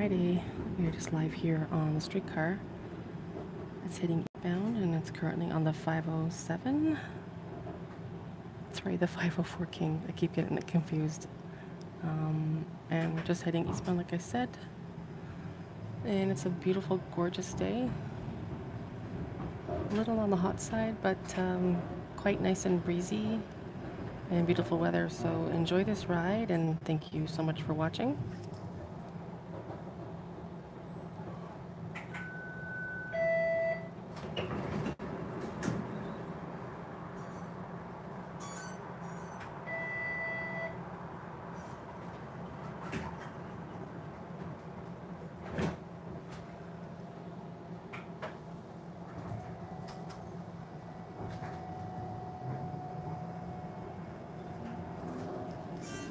Friday. We are just live here on the streetcar. It's heading eastbound and it's currently on the 507. Sorry, the 504 King. I keep getting it confused. And we're just heading eastbound, like I said. And it's a beautiful, gorgeous day. A little on the hot side, but quite nice and breezy and beautiful weather. So enjoy this ride and thank you so much for watching.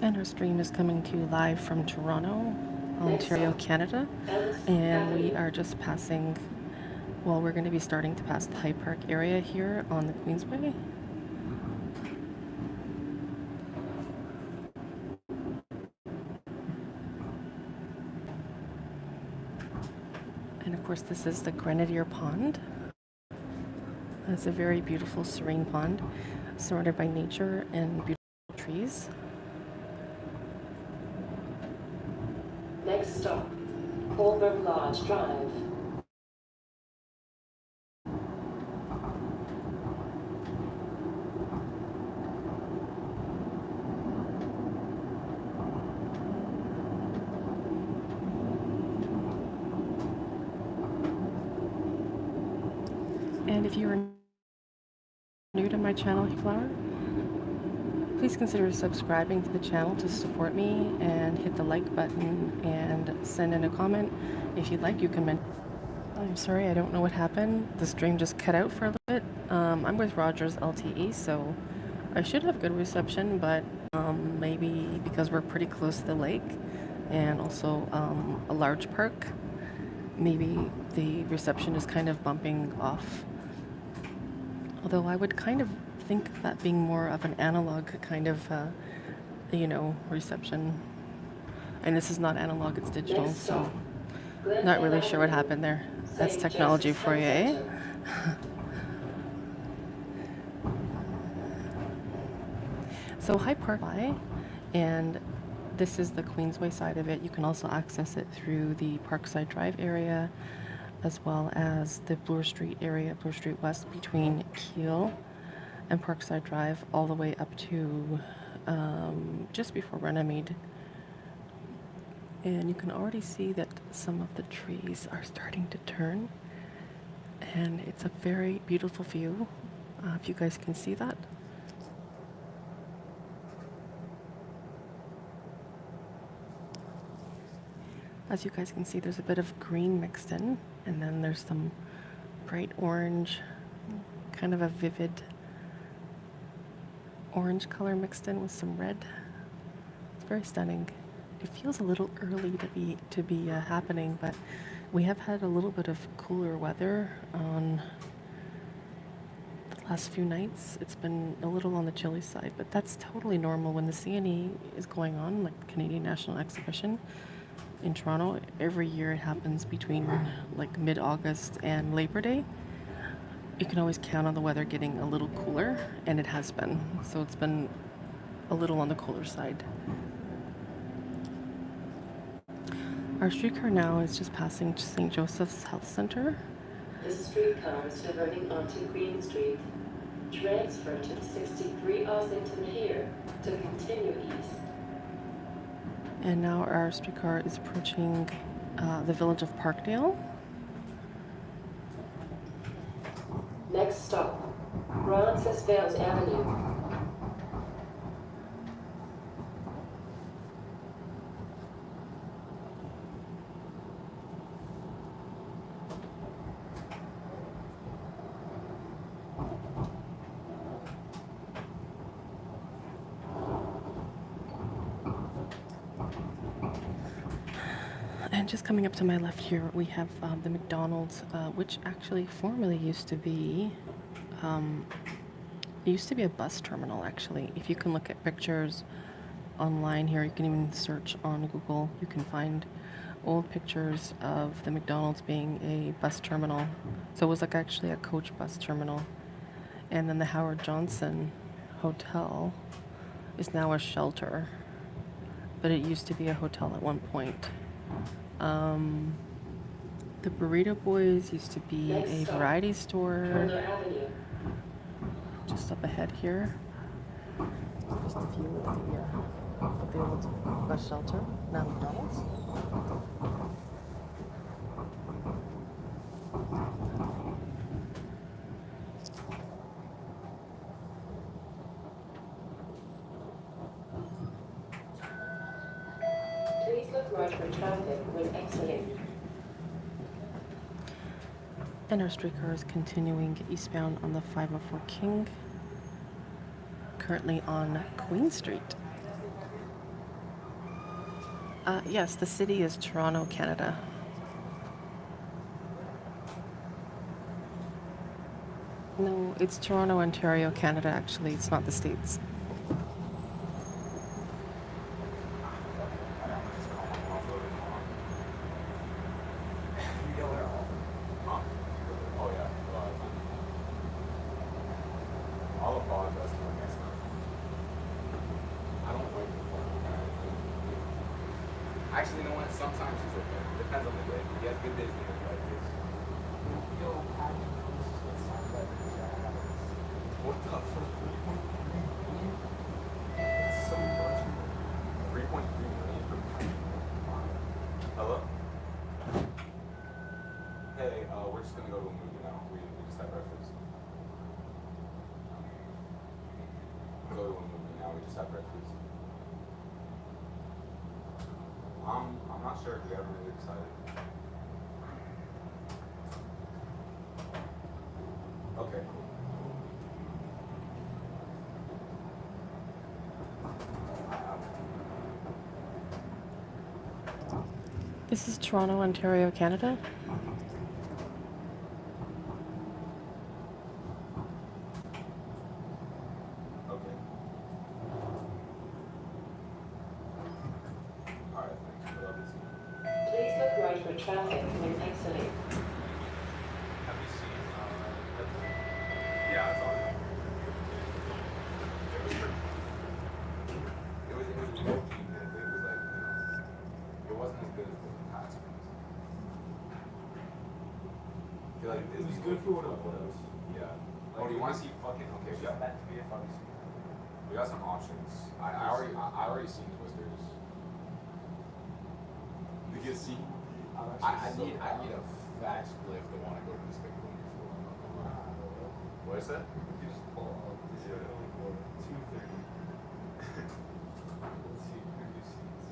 And our stream is coming to you live from Toronto, Ontario, Canada. And we are just passing, well, we're going to be starting to pass the High Park area here on the Queensway. And of course, this is the Grenadier Pond. It's a very beautiful, serene pond, surrounded by nature and beautiful trees. Next stop, Colburn Lodge Drive. And if you are new to my channel, Flower, please consider subscribing to the channel to support me and hit the like button and send in a comment. If you'd like, you can mention. I'm sorry, I don't know what happened. The stream just cut out for a little bit. I'm with Rogers LTE, so I should have good reception, but maybe because we're pretty close to the lake and also a large park, maybe the reception is kind of bumping off. Although I would kind of think of that being more of an analog kind of, reception. And this is not analog, it's digital, so not really sure what happened there. That's technology for you, eh? So High Park, and this is the Queensway side of it. You can also access it through the Parkside Drive area, as well as the Bloor Street area, Bloor Street West, between Keele and Parkside Drive, all the way up to just before Runnymede. And you can already see that some of the trees are starting to turn, and it's a very beautiful view, if you guys can see that. As you guys can see, there's a bit of green mixed in, and then there's some bright orange, kind of a vivid orange color mixed in with some red. It's very stunning. It feels a little early to be happening, but we have had a little bit of cooler weather on the last few nights. It's been a little on the chilly side, but that's totally normal when the CNE is going on, like Canadian National Exhibition in Toronto. Every year it happens between like mid-August and Labor Day. You can always count on the weather getting a little cooler, and it has been. So it's been a little on the cooler side. Our streetcar now is just passing St. Joseph's Health Center. This streetcar is diverting onto Green Street. Transfer to 63 Ossington here to continue east. And now our streetcar is approaching the village of Parkdale. Next stop, Roncesvalles Avenue. And just coming up to my left here, we have the McDonald's, which actually formerly used to be, it used to be a bus terminal, actually. If you can look at pictures online here, you can even search on Google, you can find old pictures of the McDonald's being a bus terminal. So it was like actually a coach bus terminal. And then the Howard Johnson Hotel is now a shelter, but it used to be a hotel at one point. The Burrito Boys used to be a variety store just up ahead here. Just a view of the old bus shelter, now McDonald's. Please look right for traffic when exiting. And our streetcar is continuing eastbound on the 504 King, currently on Queen Street. Yes, the city is Toronto, Canada. No, it's Toronto, Ontario, Canada, actually. It's not the States. Actually, you know what? Sometimes he's okay. Depends on the day. He has good days and he has bad days. What the fuck? 3.3 million? That's so much. 3.3 million for Hello? Hey, we're just gonna go to a movie now. We just had breakfast. Go to a movie now. We just had breakfast. I'm not sure if we ever really decided. Okay, cool. This is Toronto, Ontario, Canada. Okay. Alright, thanks. I love this. Please look right for traffic when exiting. Have you seen, yeah, it's on. It was pretty. It was low-key good, but it was like, you know, it wasn't as good as the past ones. I feel like Disney. It was good for what it was. Yeah. Oh, do you want to see fucking, okay, we got that to be a funny scene. We got some options. I already seen Twisters. You can see. I need a fat split to want to go to this big one before. What is that? You just pull up. This is only for 2:30. Let's see previous seats.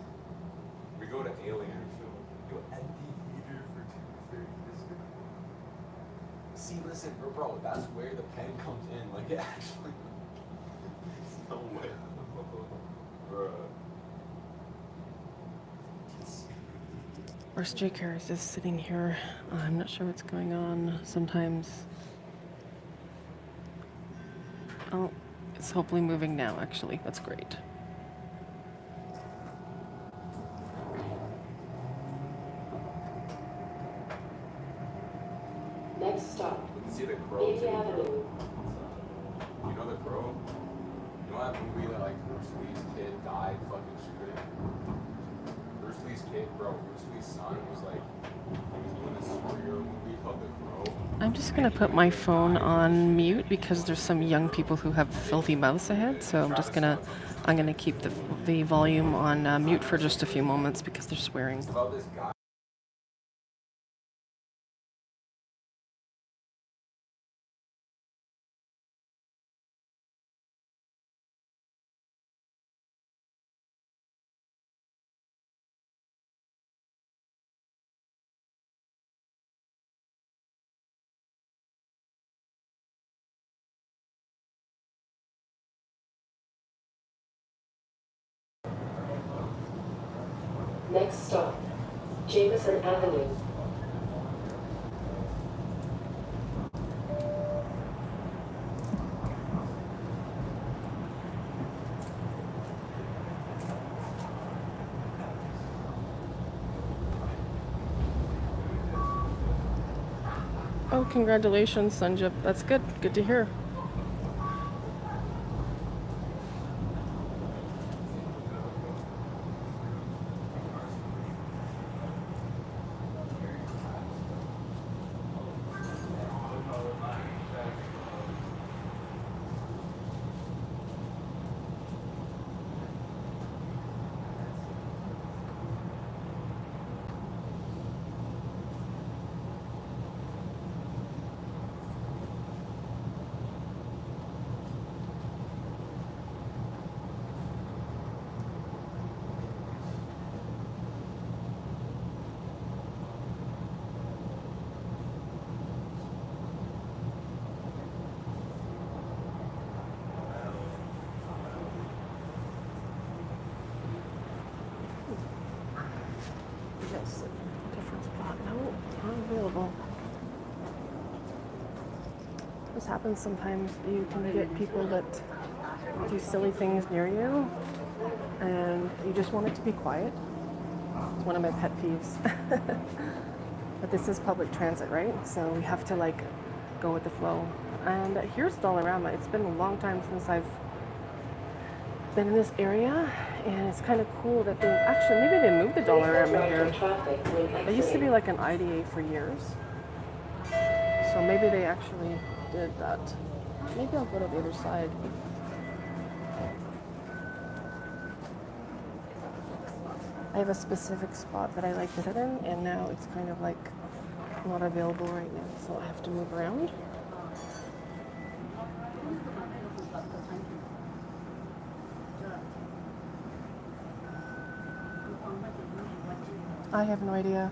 We go to Alien. Go empty theater for 2:30. See, listen, bro, that's where the pen comes in. Like it actually. No way. Bruh. Our streetcar is just sitting here. I'm not sure what's going on. Sometimes. Oh, it's hopefully moving now, actually. That's great. Next stop, We can see the Crow Beatty too. Avenue. You know the Crow? You know that movie that like Bruce Lee's kid died fucking shooting? Bruce Lee's kid, bro, Bruce Lee's son was like, he was doing this superhero movie called The Crow. I'm just gonna put my phone on mute because there's some young people who have filthy mouths ahead. So I'm gonna keep the volume on mute for just a few moments because they're swearing. It's about this guy. Next stop, Jameson Avenue. Oh, congratulations, Sanjip. That's good. Good to hear. Yes, different spot. No, not available. This happens sometimes. You can get people that do silly things near you, and you just want it to be quiet. It's one of my pet peeves. But this is public transit, right? So we have to like go with the flow. And here's Dollarama. It's been a long time since I've been in this area, and it's kind of cool that they actually maybe they moved the Dollarama here. They used to be like an IDA for years, so maybe they actually did that. Maybe I'll go to the other side. I have a specific spot that I like to sit in, and now it's kind of like not available right now, so I have to move around. I have no idea.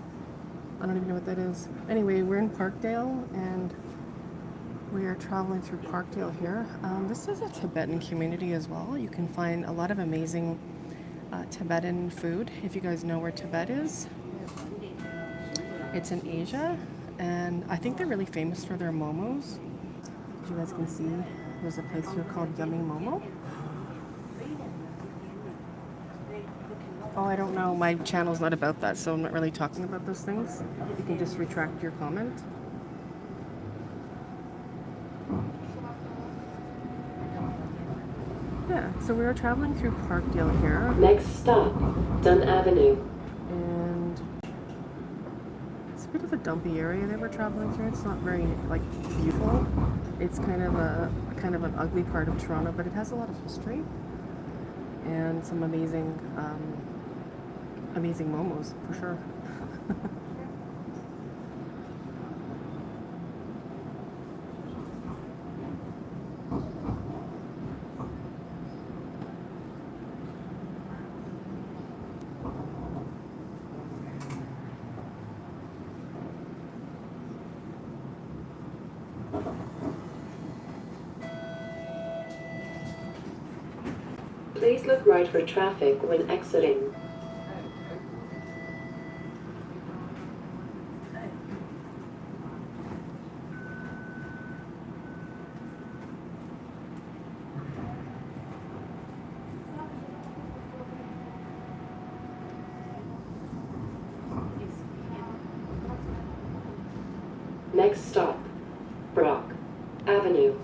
I don't even know what that is. Anyway, we're in Parkdale, and we are traveling through Parkdale here. This is a Tibetan community as well. You can find a lot of amazing Tibetan food. If you guys know where Tibet is, it's in Asia, and I think they're really famous for their momos. As you guys can see, there's a place here called Yummy Momo. Oh, I don't know. My channel's not about that, so I'm not really talking about those things. You can just retract your comment. Yeah, so we are traveling through Parkdale here. Next stop, Dunn Avenue. And it's a bit of a dumpy area that we're traveling through. It's not very like beautiful. It's kind of an ugly part of Toronto, but it has a lot of history and some amazing momos for sure. Please look right for traffic when exiting. Next stop, Brock Avenue.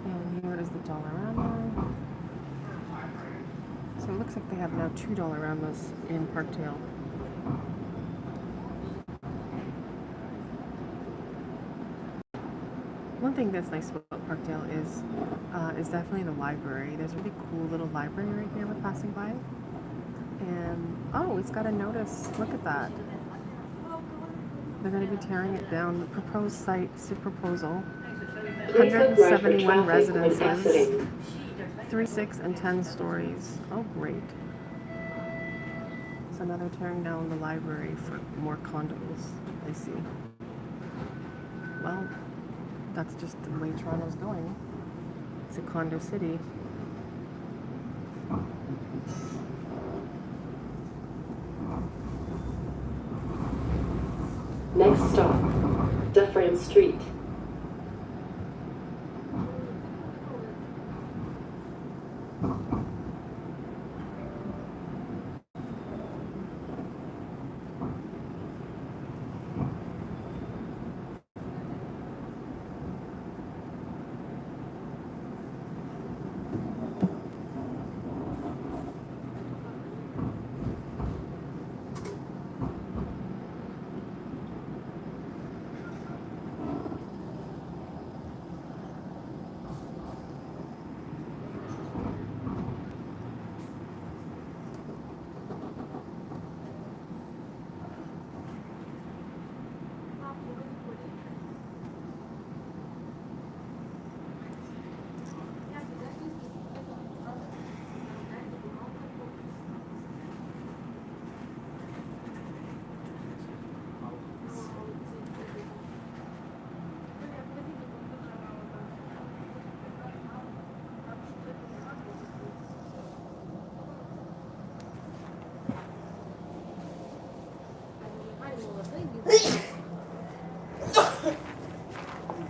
And here is the Dollarama. So it looks like they have now 2 Dollaramas in Parkdale. One thing that's nice about Parkdale is definitely the library. There's a really cool little library right here we're passing by. And oh, it's got a notice. Look at that. They're going to be tearing it down. The proposed site is a proposal. 171 residences, 3, 6, and 10 stories. Oh, great. So now they're tearing down the library for more condos, I see. Well, that's just the way Toronto's going. It's a condo city. Next stop, Dufferin Street.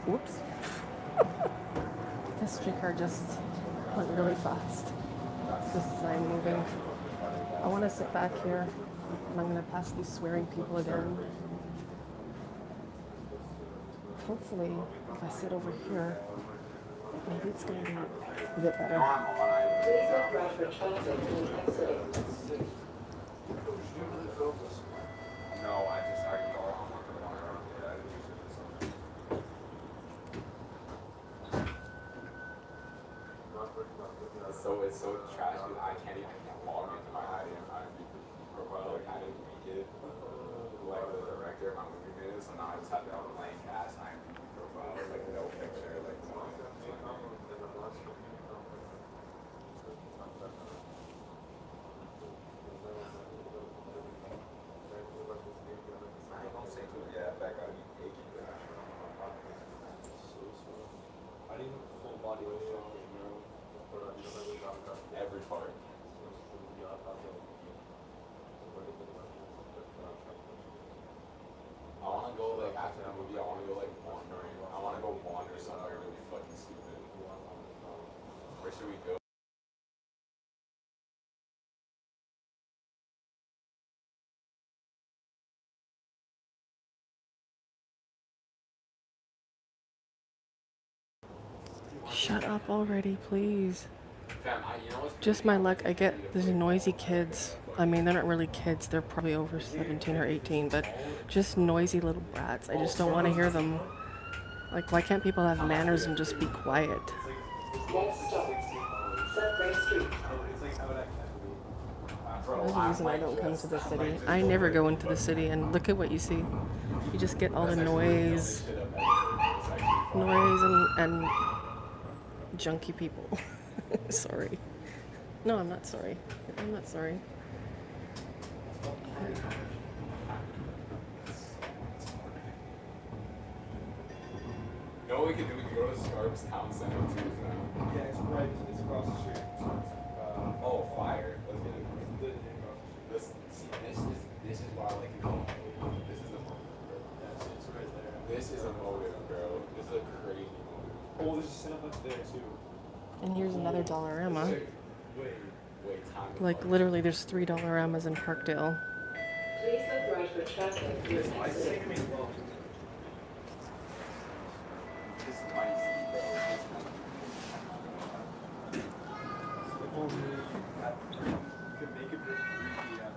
Whoops. This streetcar just went really fast. Just as I'm moving. I want to sit back here, and I'm going to pass these swearing people again. Hopefully, if I sit over here, maybe it's going to be a bit better. Please look right for traffic when exiting. No, I go off. It's so trash because I can't log into my IMDb profile. Like I didn't make it like the director of my movie made it, so now I just have to have a blank ass IMDb profile, like no picture, like no. Yeah, that gotta be aching. I need full body massage, every part. I wanna go like after the movie. I wanna go like wandering. I wanna go wander somewhere really fucking stupid. Where should we go? Shut up already, please. Fam, you know what's Just my luck, I get these noisy kids. I mean, they're not really kids, they're probably over 17 or 18, but just noisy little brats. I just don't want to hear them. Like, why can't people have manners and just be quiet? Next stop, Subway Street. There's a reason I don't come to the city. I never go into the city, and look at what you see. You just get all the noise and junky people. Sorry. No, I'm not sorry. I'm not sorry. You know what we can do? We can go to Scarp's Town Center too now. Yeah, it's right. It's across the street. Oh, fire. Let's get it. This is why I like it. This is the motive, bro. Yeah, it's right there. This is a motive, bro. This is a crazy motive. Oh, there's a cinema there too. And here's another Dollarama. Wait, time. Like, literally, there's 3 Dollaramas in Parkdale. Please look right for traffic when This might exiting. take me well. This might be, bro. You could make it for 3 p.m.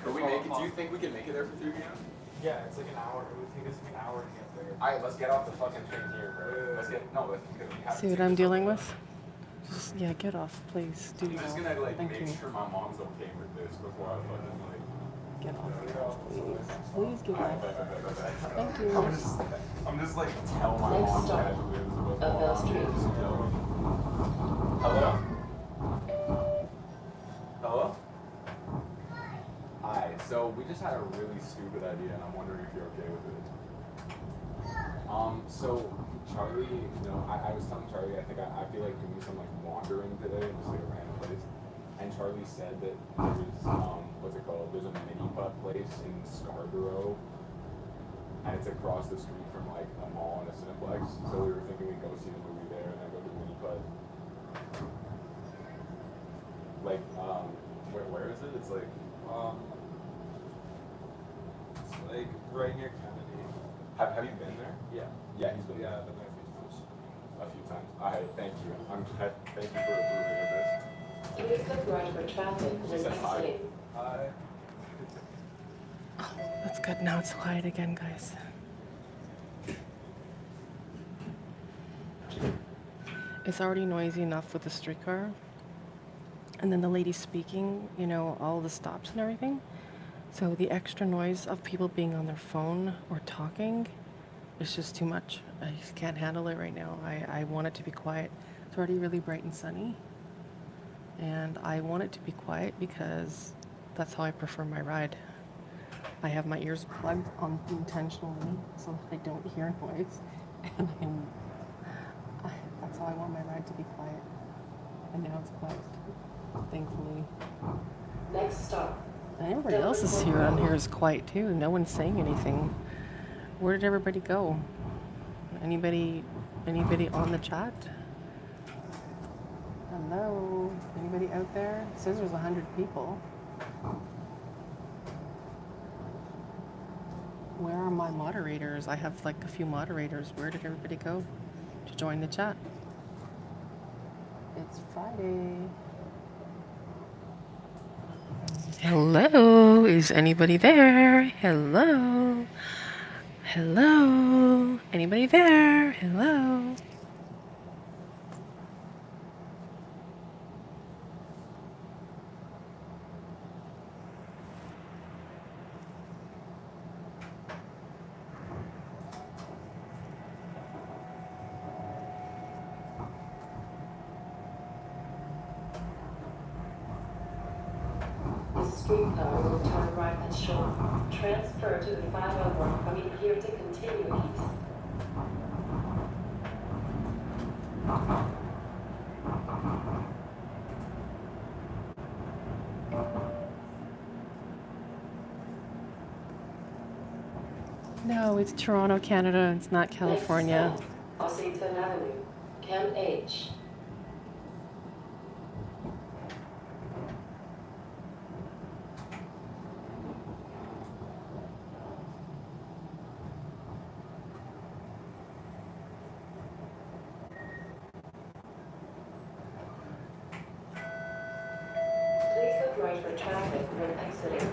Could we make it? Do you think we can make it there for 3 p.m.? Yeah, it's like an hour. It would take us like an hour to get there. Alright, let's get off the fucking thing here, bro. Let's get because we have See what I'm dealing with? Just, yeah, get off, please. Do I'm just not. gonna like Thank make you. sure my mom's okay with this before I fucking like. Get off, please. Please get off. Thank you. I'm just like tell my Next mom stop, casually this is what's Bell going on. Street. Hello? Hello? Hi. So we just had a really stupid idea, and I'm wondering if you're okay with it. So Charlie, I was telling Charlie, I think I feel like doing some like wandering today, just like a random place. And Charlie said that there's what's it called? There's a mini putt place in Scarborough, and it's across the street from like a mall and a Cineplex. So we were thinking we'd go see the movie there and then go to mini putt. Like, where is it? It's like, it's like right near Kennedy. have you been there? Yeah. Yeah, he's been there. Yeah, I've been there a few times. A few times. Alright, thank you. Thank you for approving of this. Please look right for traffic when said hi. exiting. Hi. That's good. Now it's quiet again, guys. It's already noisy enough with the streetcar. And then the lady speaking, all the stops and everything. So the extra noise of people being on their phone or talking is just too much. I just can't handle it right now. I want it to be quiet. It's already really bright and sunny. And I want it to be quiet because that's how I prefer my ride. I have my ears plugged on intentionally so that I don't hear noise. And that's how I want my ride to be quiet. And now it's quiet, thankfully. Next stop, And everybody else is here on here is quiet too. No one's saying anything. Where did everybody go? Anybody on the chat? Hello? Anybody out there? It says there's 100 people. Where are my moderators? I have like a few moderators. Where did everybody go to join the chat? It's Friday. Hello? Is anybody there? Hello? Hello? Anybody there? Hello? The streetcar will turn right at Shaw. Transfer to the 501 coming here to continue east. No, it's Toronto, Canada. It's not California. Next stop, Ossington Avenue, Cam H. Please look right for traffic when exiting.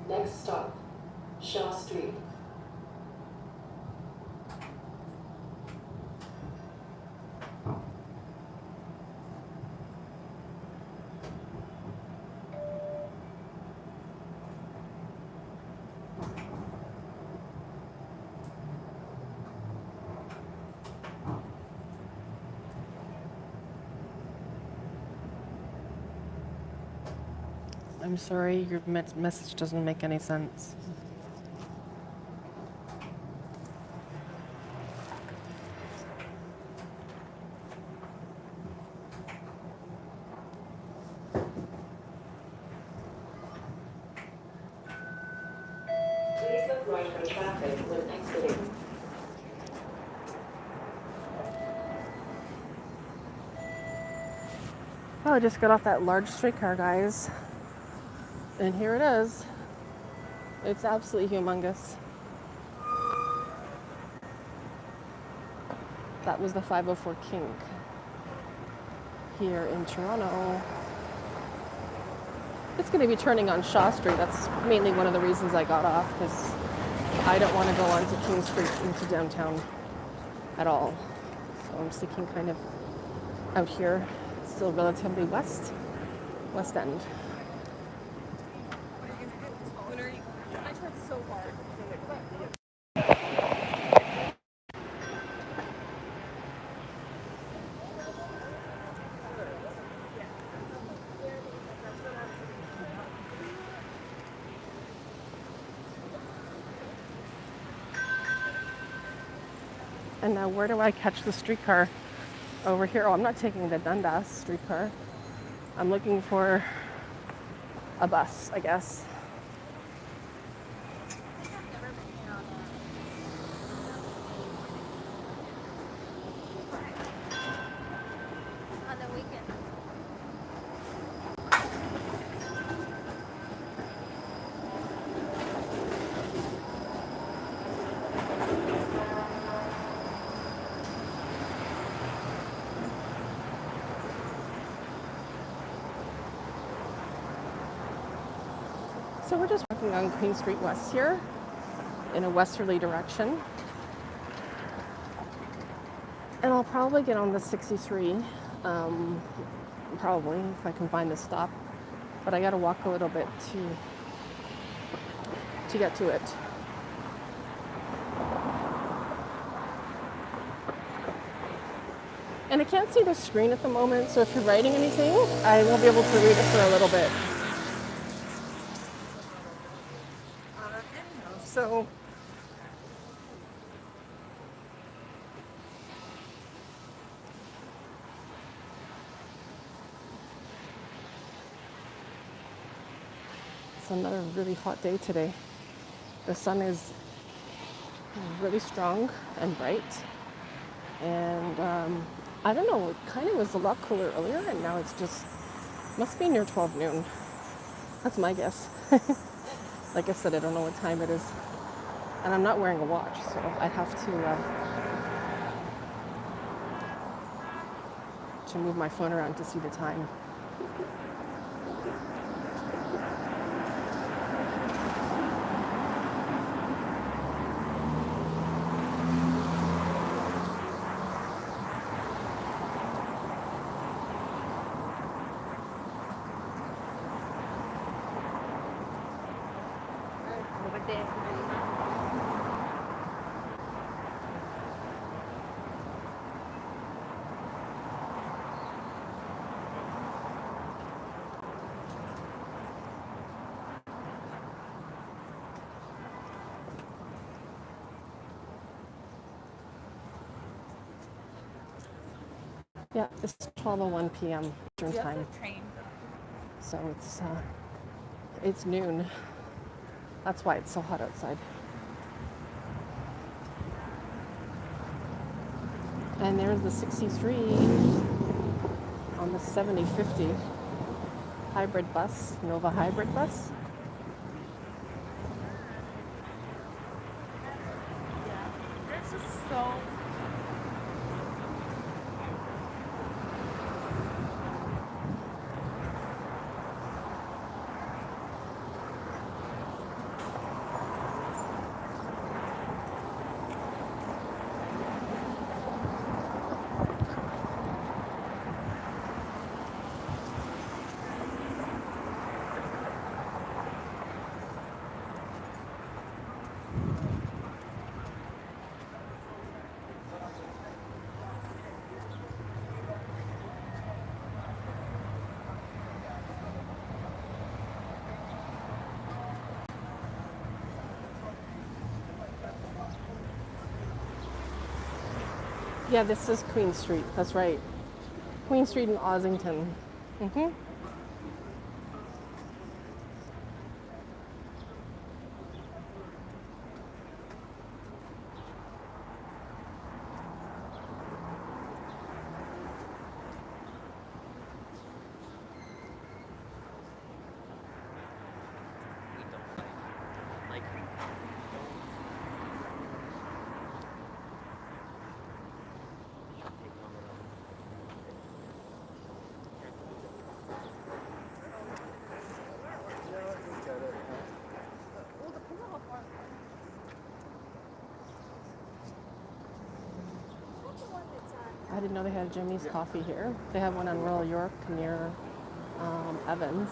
Next stop, Shaw Street. I'm sorry, your message doesn't make any sense. Please look right for traffic when exiting. Oh, I just got off that large streetcar, guys. And here it is. It's absolutely humongous. That was the 504 King here in Toronto. It's going to be turning on Shaw Street. That's mainly one of the reasons I got off, because I don't want to go onto King Street into downtown at all. So I'm sticking kind of out here, still relatively west end. And now where do I catch the streetcar? Over here. Oh, I'm not taking the Dundas streetcar. I'm looking for a bus, I guess. On the weekend. So we're just walking on Queen Street West here in a westerly direction. And I'll probably get on the 63, probably, if I can find the stop. But I gotta walk a little bit to get to it. And I can't see the screen at the moment, so if you're writing anything, I won't be able to read it for a little bit. so. It's another really hot day today. The sun is really strong and bright. And I don't know, it kind of was a lot cooler earlier, and now it's just, must be near 12 noon. That's my guess. Like I said, I don't know what time it is. And I'm not wearing a watch, so I'd have to move my phone around to see the time. Yeah, it's 12:01 p.m. Eastern time. So it's noon. That's why it's so hot outside. And there's the 63 on the 7050 hybrid bus, Nova hybrid bus. This is so. Yeah, this is Queen Street. That's right. Queen Street in Ossington. I didn't know they had Jimmy's Coffee here. They have one on Royal York near Evans,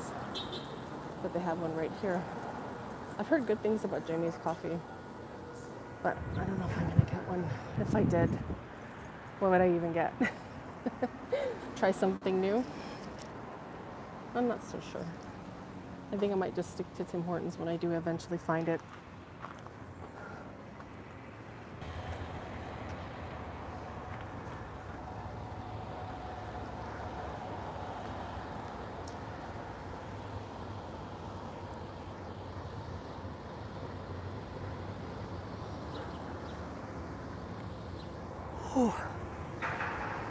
but they have one right here. I've heard good things about Jimmy's Coffee, but I don't know if I'm gonna get one. If I did, what would I even get? Try something new? I'm not so sure. I think I might just stick to Tim Hortons when I do eventually find it. Oh,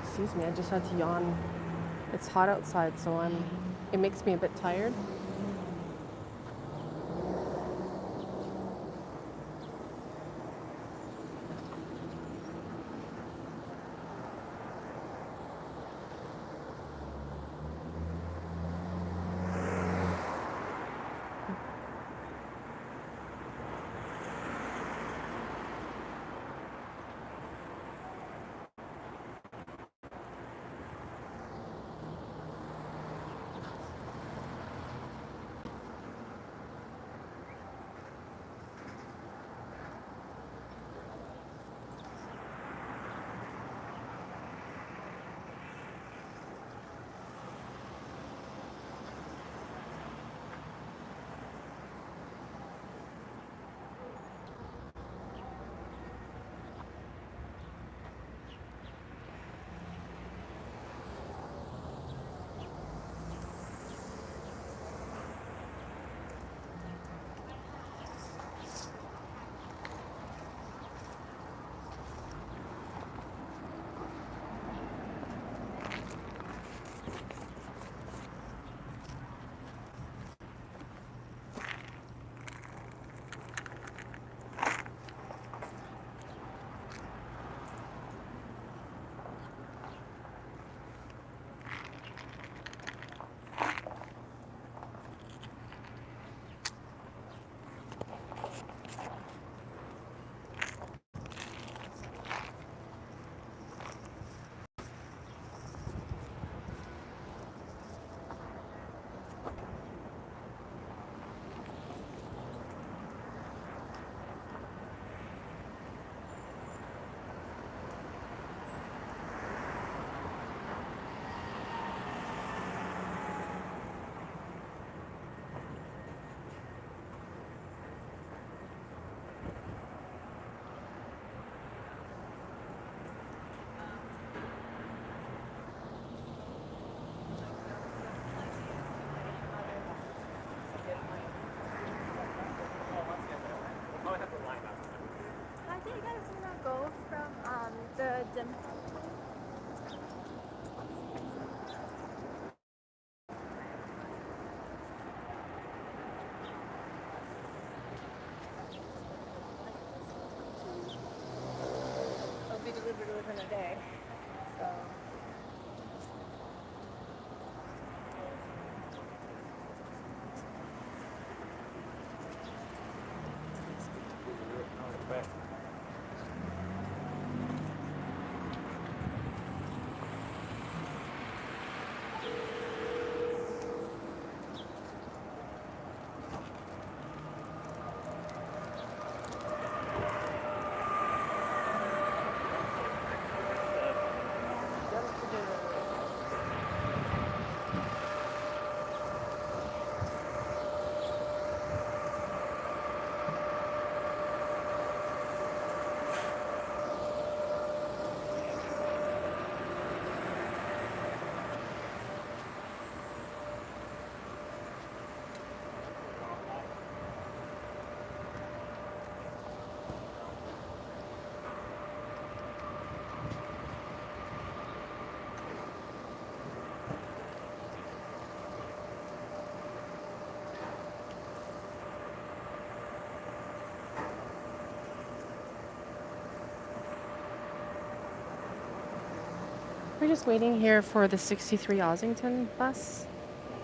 excuse me, I just had to yawn. It's hot outside, so it makes me a bit tired. a day. So. We're just waiting here for the 63 Ossington bus,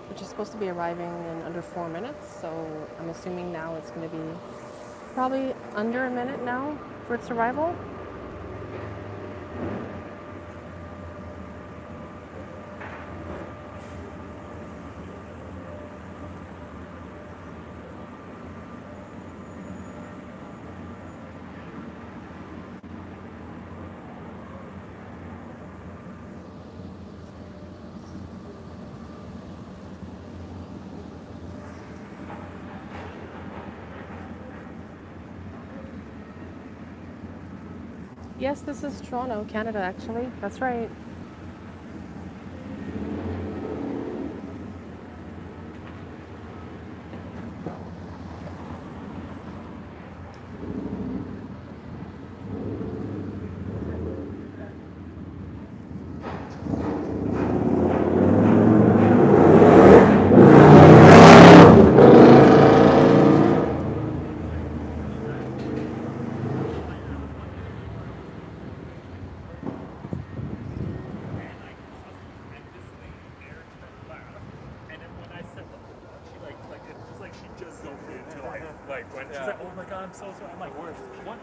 which is supposed to be arriving in under 4 minutes. So I'm assuming now it's going to be probably under a minute now for its arrival. Yes, this is Toronto, Canada, actually. That's right. When she's like, oh my god, I'm so sorry. I'm like, what were you doing?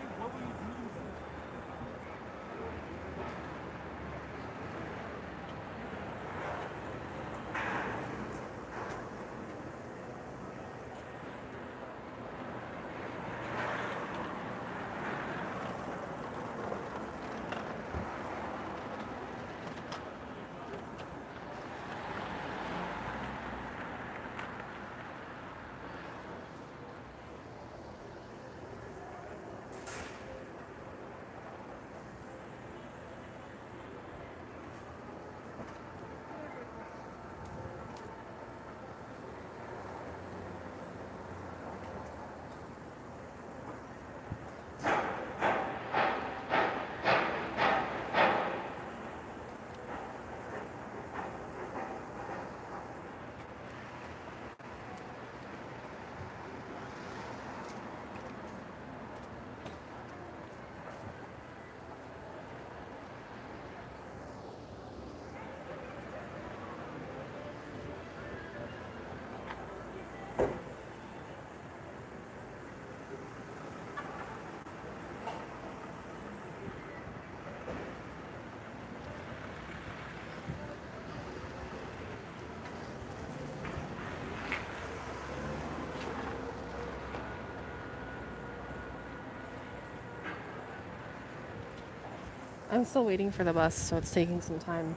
I'm still waiting for the bus, so it's taking some time.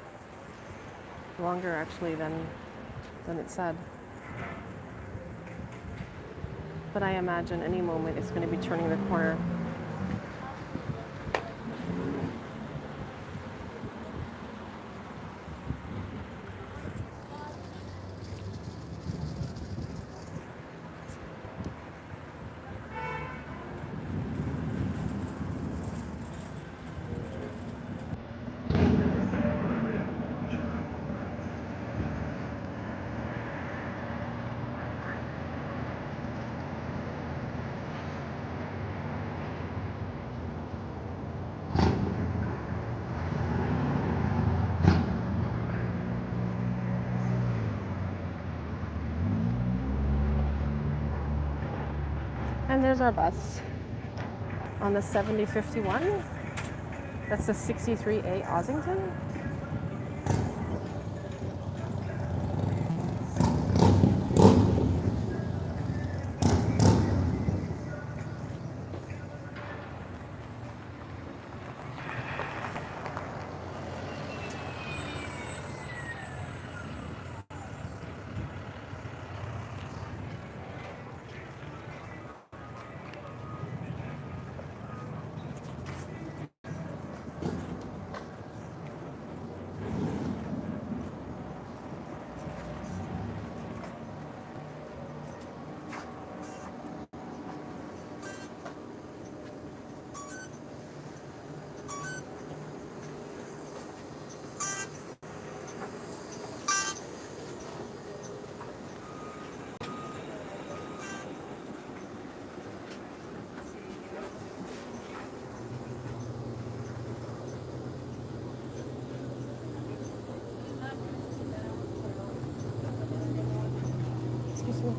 Longer, actually, than it said. But I imagine any moment it's going to be turning the corner. And there's our bus on the 7051. That's the 63A Ossington. Excuse me.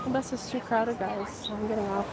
The bus is too crowded, guys, so I'm getting off.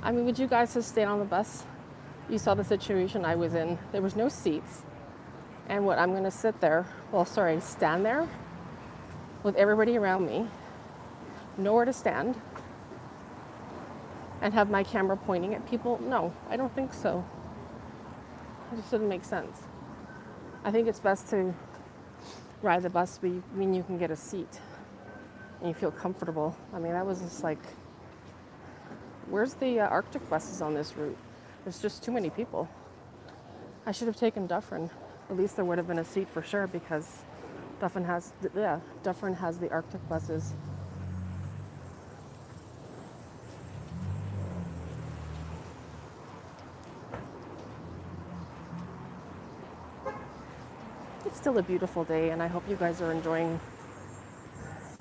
I mean, would you guys have stayed on the bus? You saw the situation I was in. There was no seats. And what I'm going to sit there, stand there with everybody around me, nowhere to stand, and have my camera pointing at people? No, I don't think so. It just doesn't make sense. I think it's best to ride the bus when you can get a seat and you feel comfortable. I mean, I was just like, where's the Arctic buses on this route? There's just too many people. I should have taken Dufferin. At least there would have been a seat for sure, because Dufferin has the Arctic buses. It's still a beautiful day, and I hope you guys are enjoying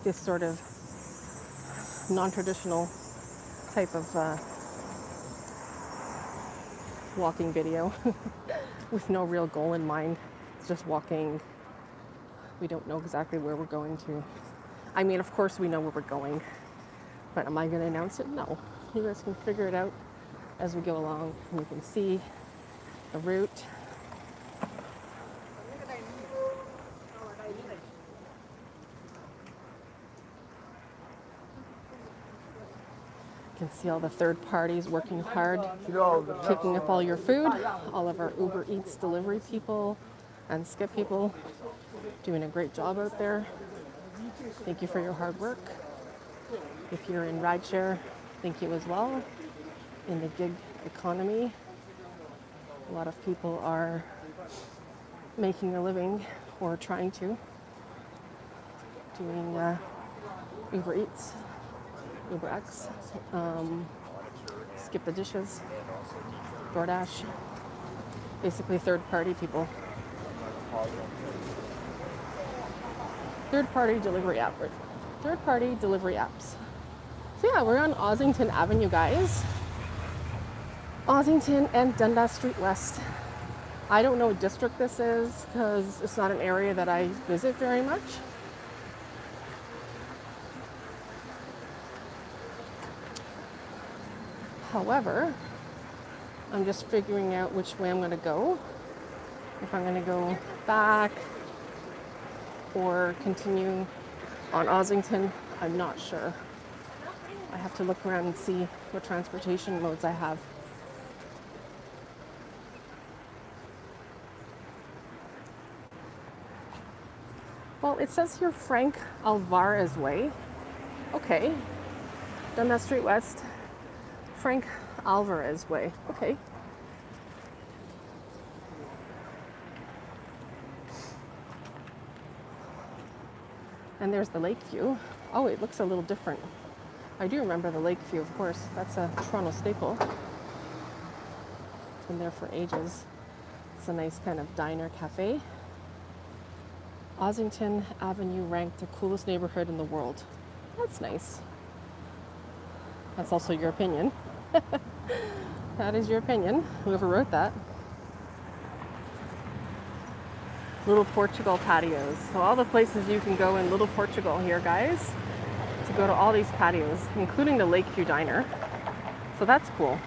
this sort of non-traditional type of walking video with no real goal in mind. It's just walking. We don't know exactly where we're going to. I mean, of course we know where we're going, but am I going to announce it? No. You guys can figure it out as we go along, and you can see the route. You can see all the third parties working hard, picking up all your food, all of our Uber Eats delivery people and Skip people doing a great job out there. Thank you for your hard work. If you're in rideshare, thank you as well. in the gig economy. A lot of people are making a living or trying to doing Uber Eats, Uber X, Skip the Dishes, DoorDash, basically third-party people. Third-party delivery apps. So yeah, we're on Ossington Avenue, guys. Ossington and Dundas Street West. I don't know what district this is because it's not an area that I visit very much. However, I'm just figuring out which way I'm going to go. If I'm going to go back or continue on Ossington, I'm not sure. I have to look around and see what transportation modes I have. Well, it says here Frank Alvarez Way. Okay. Dundas Street West, Frank Alvarez Way. Okay. And there's the lake view. Oh, it looks a little different. I do remember the lake view, of course. That's a Toronto staple. It's been there for ages. It's a nice kind of diner cafe. Ossington Avenue ranked the coolest neighborhood in the world. That's nice. That's also your opinion. That is your opinion, whoever wrote that. Little Portugal patios. So all the places you can go in Little Portugal here, guys, to go to all these patios, including the Lakeview Diner. So that's cool.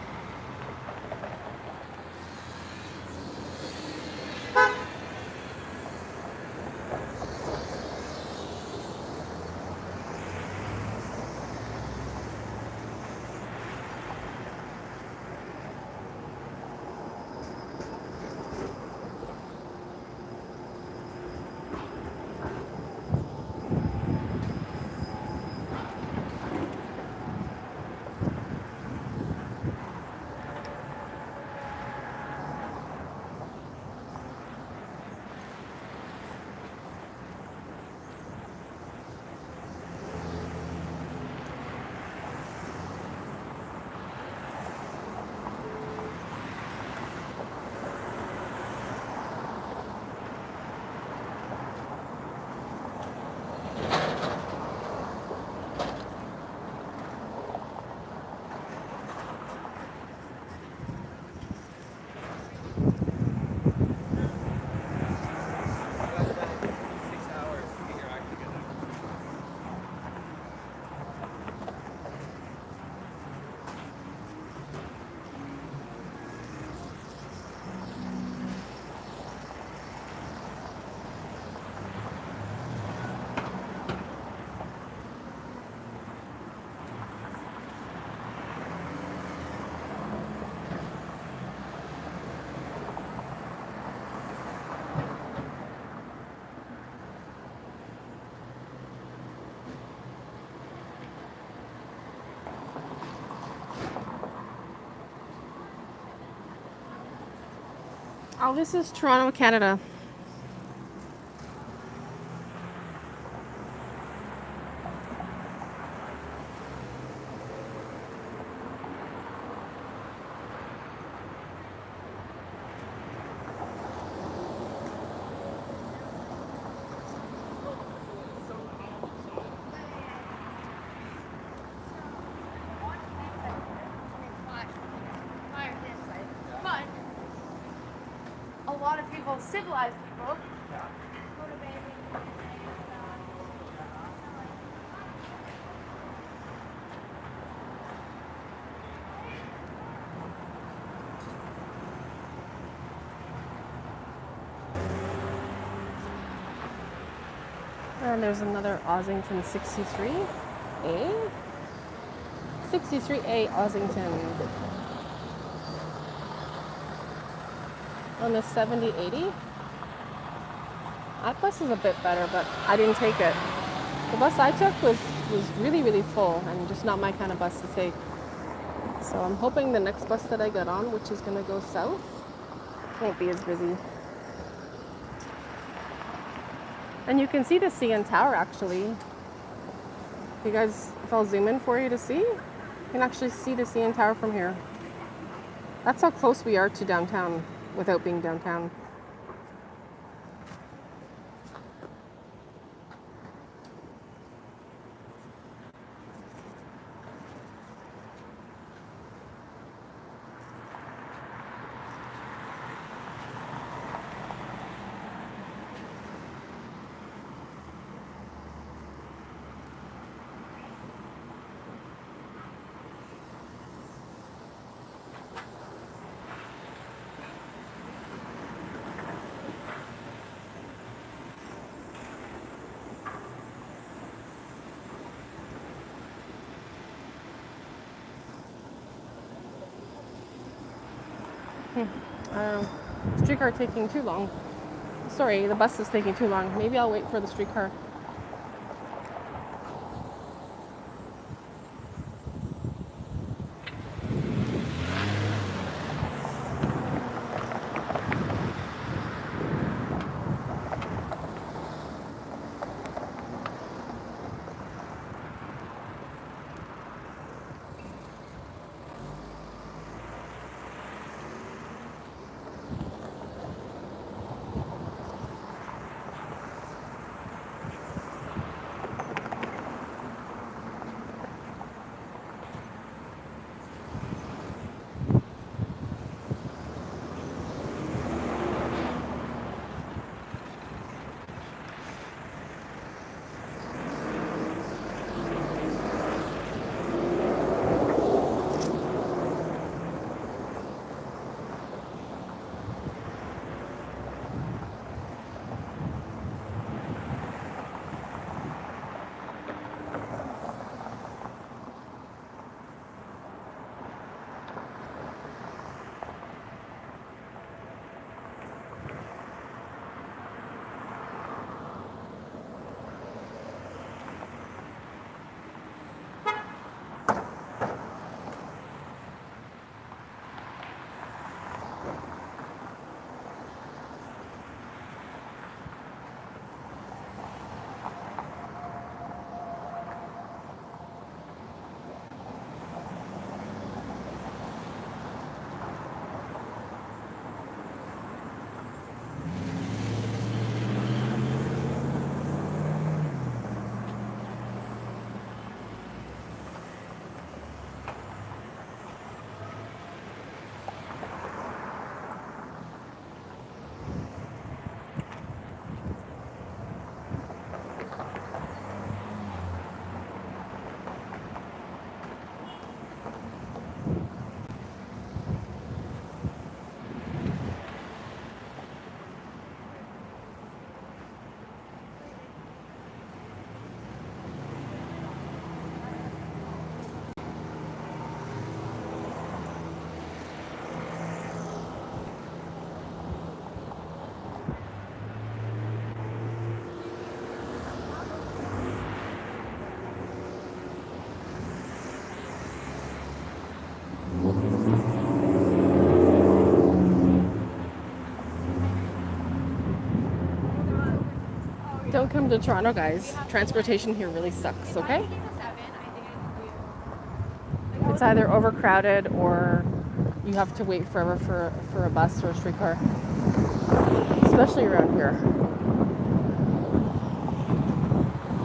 Oh, this is Toronto, Canada. But a lot of people, civilized people, go to bathing. And there's another Ossington 63A. 63A Ossington. On the 7080. That bus is a bit better, but I didn't take it. The bus I took was really, really full and just not my kind of bus to take. So I'm hoping the next bus that I get on, which is going to go south, won't be as busy. And you can see the CN Tower actually. You guys, if I'll zoom in for you to see, you can actually see the CN Tower from here. That's how close we are to downtown without being downtown. Streetcar taking too long. Sorry, the bus is taking too long. Maybe I'll wait for the streetcar. Don't come to Toronto, guys. Transportation here really sucks, okay? It's either overcrowded or you have to wait forever for a bus or a streetcar, especially around here.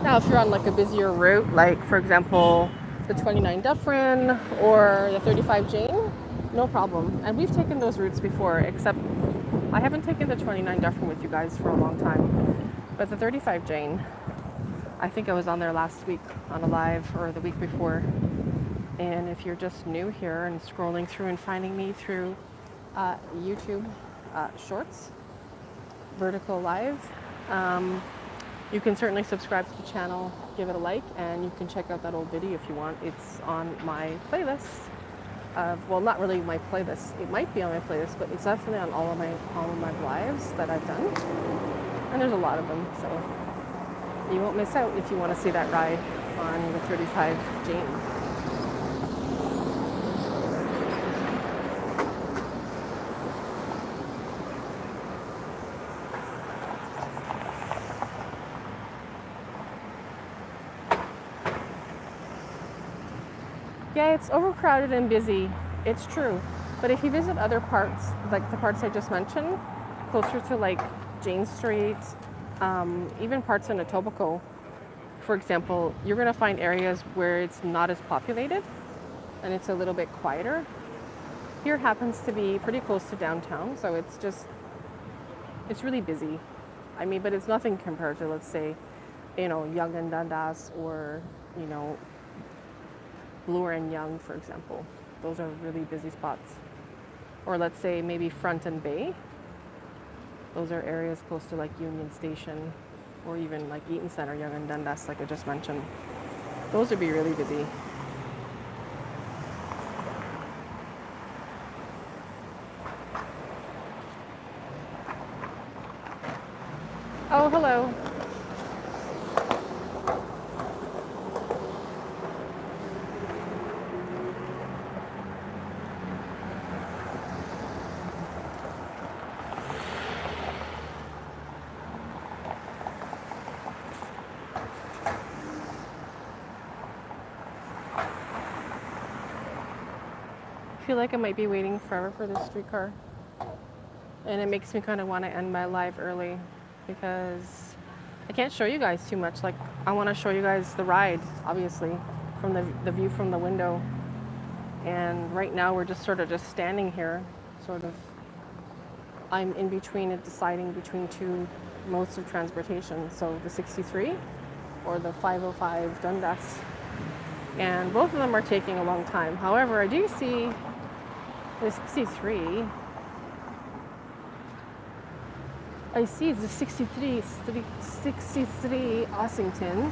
Now, if you're on like a busier route, like for example, the 29 Dufferin or the 35 Jane, no problem. And we've taken those routes before, except I haven't taken the 29 Dufferin with you guys for a long time. But the 35 Jane, I think I was on there last week on a live or the week before. And if you're just new here and scrolling through and finding me through YouTube Shorts, Vertical Live, you can certainly subscribe to the channel, give it a like, and you can check out that old video if you want. It's on my playlist. Well, not really my playlist. It might be on my playlist, but it's definitely on all of my lives that I've done. And there's a lot of them, so you won't miss out if you want to see that ride on the 35 Jane. Yeah, it's overcrowded and busy. It's true. But if you visit other parts, like the parts I just mentioned, closer to like Jane Street, even parts in Etobicoke, for example, you're going to find areas where it's not as populated and it's a little bit quieter. Here happens to be pretty close to downtown, so it's really busy. I mean, but it's nothing compared to, let's say, Yonge and Dundas, or, Bloor and Yonge, for example. Those are really busy spots. Or let's say maybe Front and Bay. Those are areas close to like Union Station, or even like Eaton Center, Yonge and Dundas, like I just mentioned. Those would be really busy. Oh, hello. I feel like I might be waiting forever for this streetcar. And it makes me kind of want to end my live early because I can't show you guys too much. Like, I want to show you guys the ride, obviously, from the view from the window. And right now we're just sort of just standing here, sort of. I'm in between it, deciding between two modes of transportation. So the 63 or the 505 Dundas. And both of them are taking a long time. However, I do see the 63. I see it's the 63 Ossington.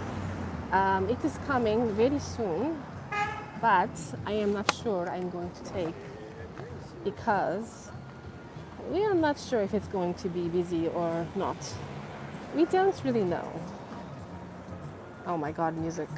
It is coming very soon, but I am not sure I'm going to take, because we are not sure if it's going to be busy or not. We don't really know. Oh my God, music.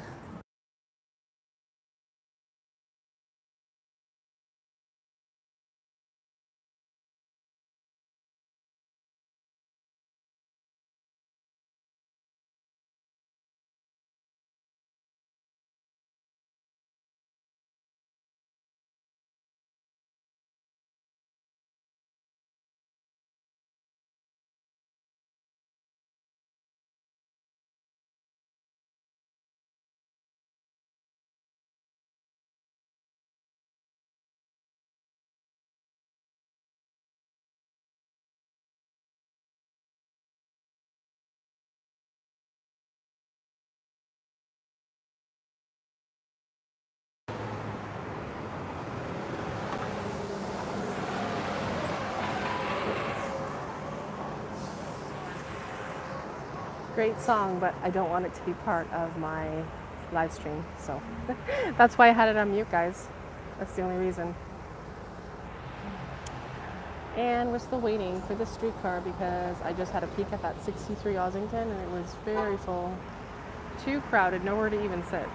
Great song, but I don't want it to be part of my live stream. So that's why I had it on mute, guys. That's the only reason. And we're still waiting for the streetcar because I just had a peek at that 63 Ossington and it was very full. Too crowded, nowhere to even sit.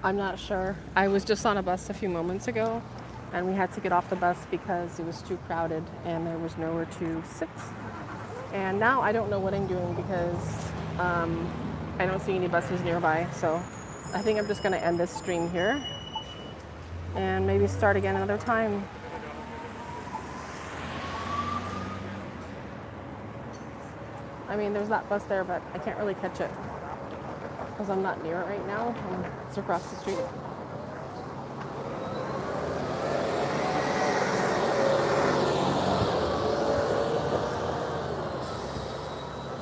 I'm not sure. I was just on a bus a few moments ago and we had to get off the bus because it was too crowded and there was nowhere to sit. And now I don't know what I'm doing because I don't see any buses nearby. So I think I'm just going to end this stream here and maybe start again another time. I mean, there's that bus there, but I can't really catch it because I'm not near it right now and it's across the street.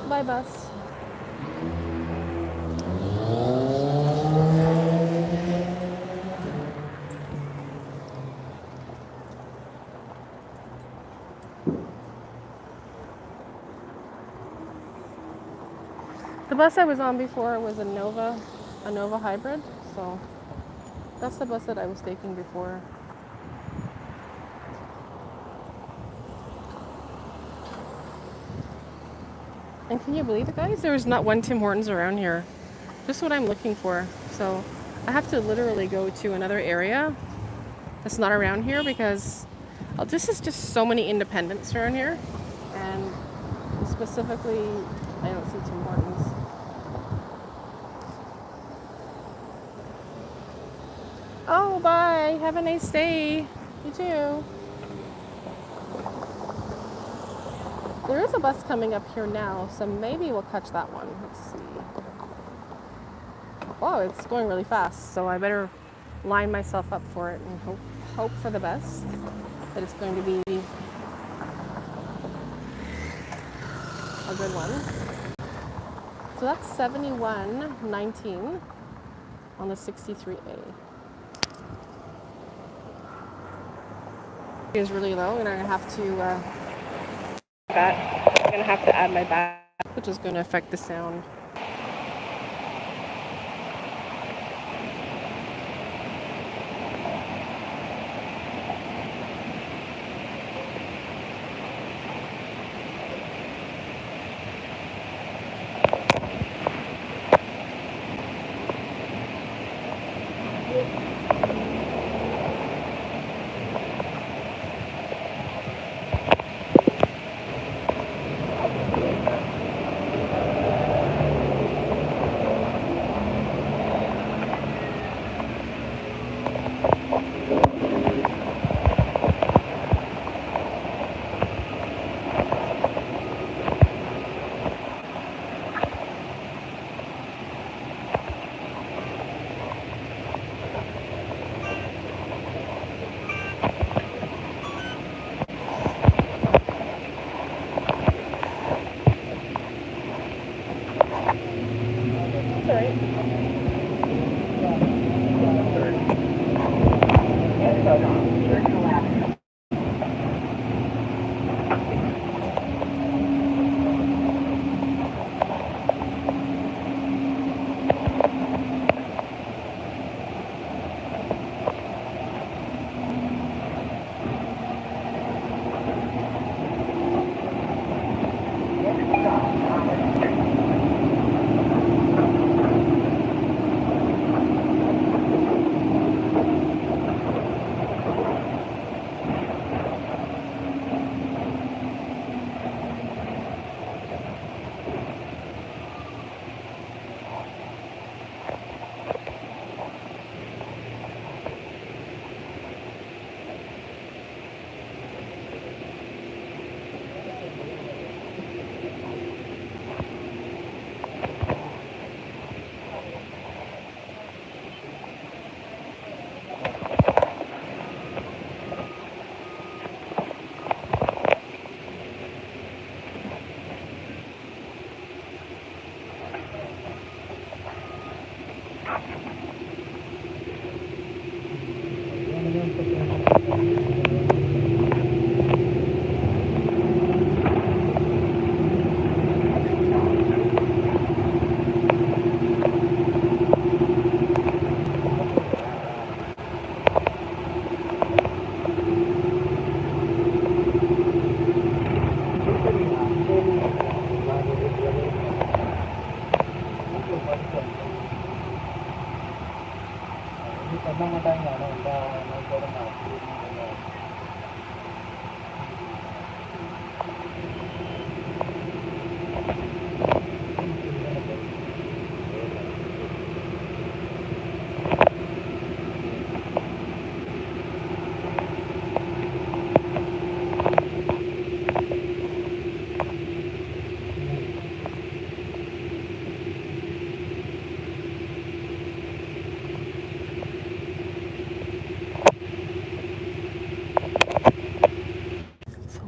Bye, bus. The bus I was on before was a Nova hybrid, so that's the bus that I was taking before. And can you believe it, guys? There's not one Tim Hortons around here. Just what I'm looking for. So I have to literally go to another area that's not around here because this is just so many independents around here. And specifically, I don't see Tim Hortons. Oh, bye. Have a nice day. You too. There is a bus coming up here now, so maybe we'll catch that one. Let's see. Oh, it's going really fast, so I better line myself up for it and hope for the best. That it's going to be a good one. So that's 71.19 on the 63A. It is really low, and I'm gonna have to. I'm gonna have to add my back, which is gonna affect the sound.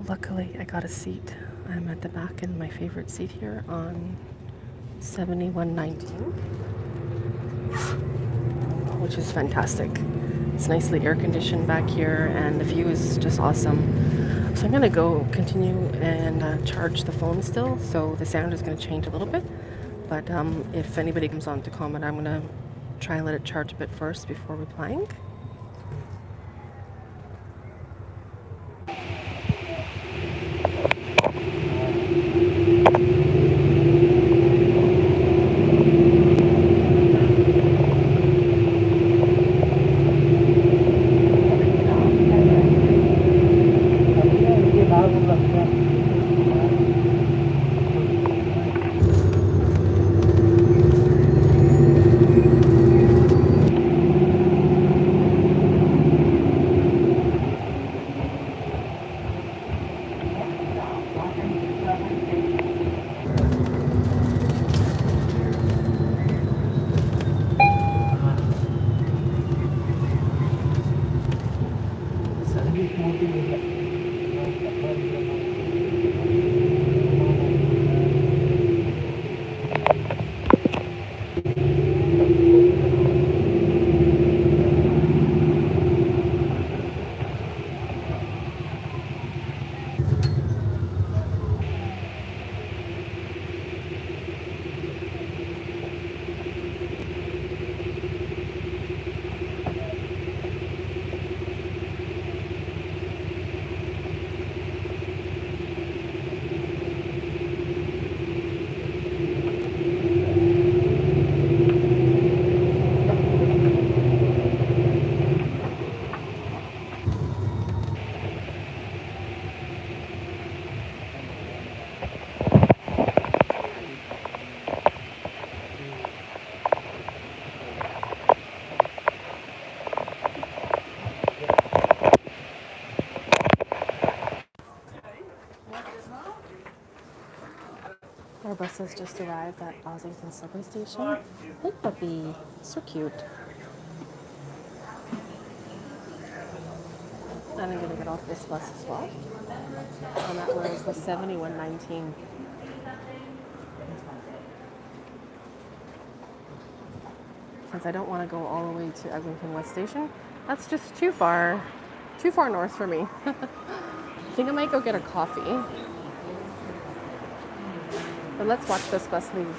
Luckily, I got a seat. I'm at the back in my favorite seat here on 7119, which is fantastic. It's nicely air conditioned back here, and the view is just awesome. So I'm gonna go continue and charge the phone still, so the sound is gonna change a little bit. But if anybody comes on to comment, I'm gonna try and let it charge a bit first before replying. Our bus has just arrived at Ossington subway station. Hey puppy, so cute. And I'm gonna get off this bus as well. And that was the 7119. Since I don't want to go all the way to Eglinton West Station, that's just too far north for me. I think I might go get a coffee. But let's watch this bus leave.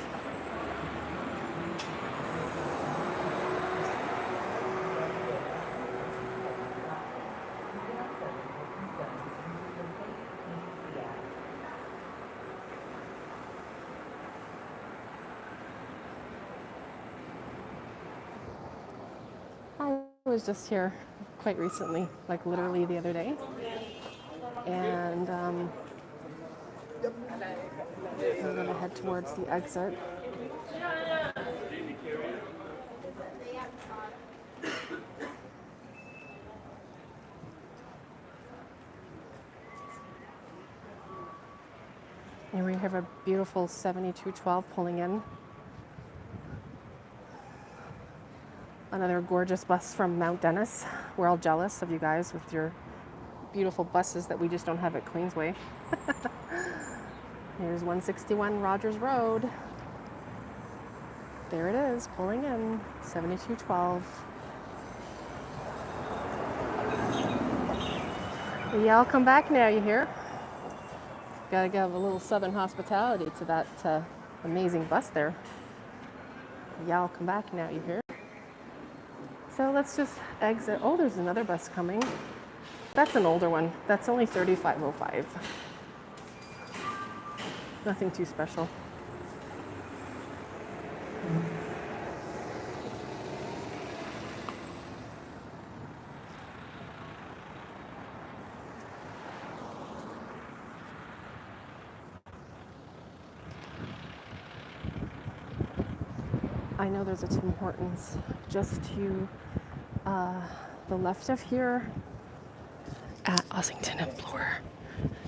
I was just here quite recently, like literally the other day. And I'm going to head towards the exit. And we have a beautiful 7212 pulling in. Another gorgeous bus from Mount Dennis. We're all jealous of you guys with your beautiful buses that we just don't have at Queensway. Here's 161 Rogers Road. There it is, pulling in, 7212. Yeah, I'll come back now, you hear? Gotta give a little southern hospitality to that amazing bus there. Yeah, I'll come back now, you hear? So let's just exit. Oh, there's another bus coming. That's an older one. That's only 3505. Nothing too special. I know there's a Tim Hortons just to the left of here at Ossington and Bloor.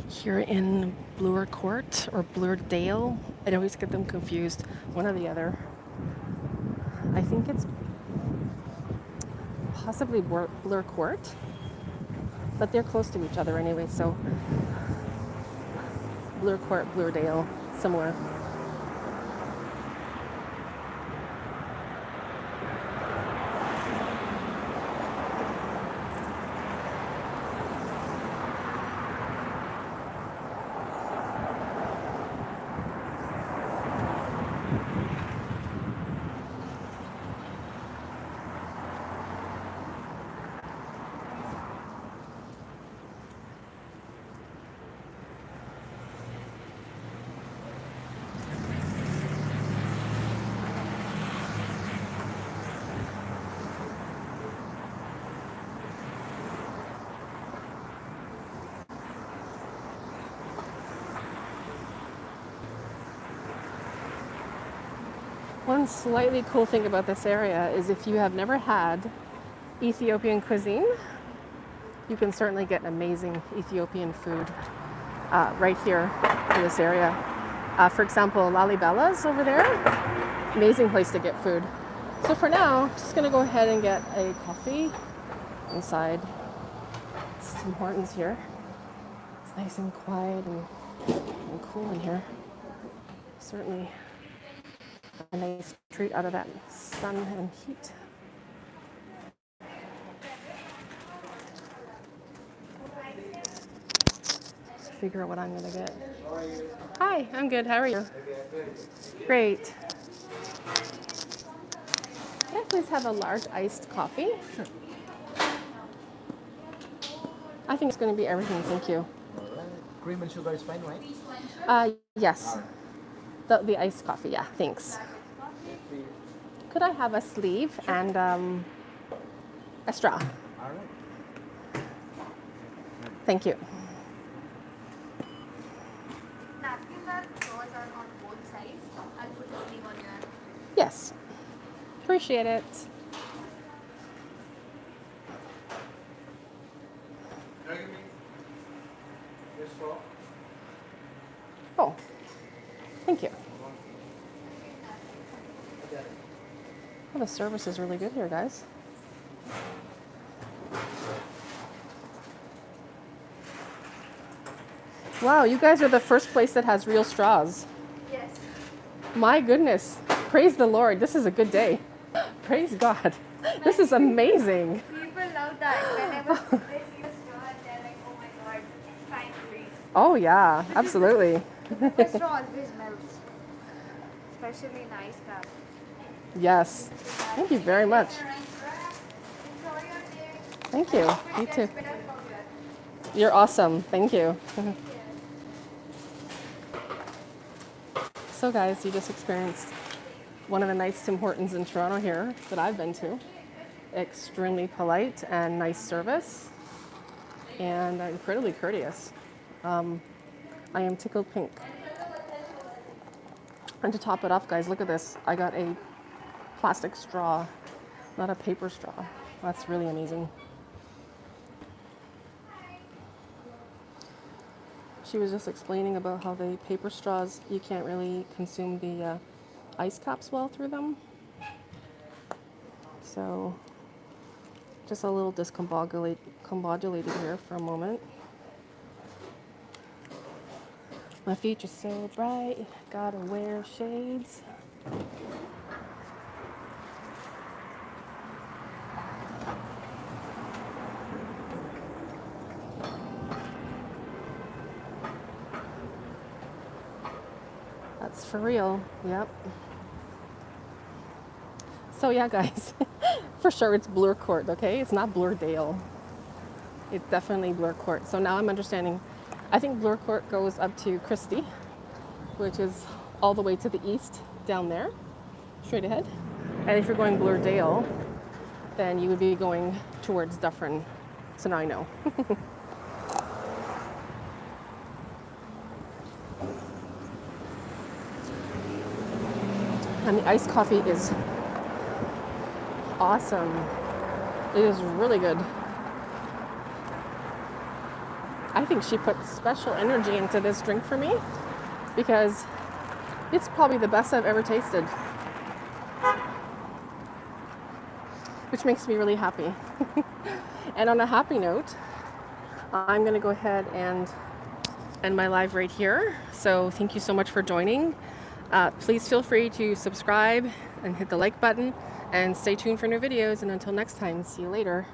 Here in Bloor Court or Bloordale. I always get them confused, one or the other. I think it's possibly Bloor Court, but they're close to each other anyway, so Bloor Court, Bloordale, similar. One slightly cool thing about this area is if you have never had Ethiopian cuisine, you can certainly get amazing Ethiopian food right here in this area. For example, Lalibella's over there, amazing place to get food. So for now, just gonna go ahead and get a coffee inside Tim Hortons here. It's nice and quiet and cool in here. Certainly a nice treat out of that sun and heat. Figure out what I'm gonna get. Hi, I'm good. How are you? Great. Can I please have a large iced coffee? Sure. I think it's going to be everything. Thank you. Cream and sugar is fine, right? Yes. The iced coffee. Yeah. Thanks. Could I have a sleeve and a straw? All right. Thank you. Napkins are yours are on both sides. I'll put a sleeve on your. Yes. Appreciate it. Oh, thank you. Well, the service is really good here, guys. Wow, you guys are the first place that has real straws. Yes. My goodness. Praise the Lord. This is a good day. Praise God. This is amazing. People love that. Whenever they see a straw, they're like, oh my god, finally. Oh, yeah, absolutely. The straw always melts. Especially in ice cup. Yes. Thank you very much. Enjoy your day. Thank you. You too. Better forget. You're awesome. Thank you. So guys, you just experienced one of the nice Tim Hortons in Toronto here that I've been to. Extremely polite and nice service and incredibly courteous. I am tickled pink. And to top it off, guys, look at this. I got a plastic straw, not a paper straw. That's really amazing. She was just explaining about how the paper straws, you can't really consume the ice caps well through them. So just a little discombobulated here for a moment. My feet are so bright, gotta wear shades. That's for real, yep. So yeah, guys, for sure it's Bloor Court, okay? It's not Bloordale. It's definitely Bloor Court. So now I'm understanding. I think Bloor Court goes up to Christie, which is all the way to the east down there, straight ahead. And if you're going Bloordale, then you would be going towards Dufferin. So now I know. And the iced coffee is awesome. It is really good. I think she put special energy into this drink for me because it's probably the best I've ever tasted. Which makes me really happy. And on a happy note, I'm gonna go ahead and end my live right here. So thank you so much for joining. Please feel free to subscribe and hit the like button and stay tuned for new videos. And until next time, see you later.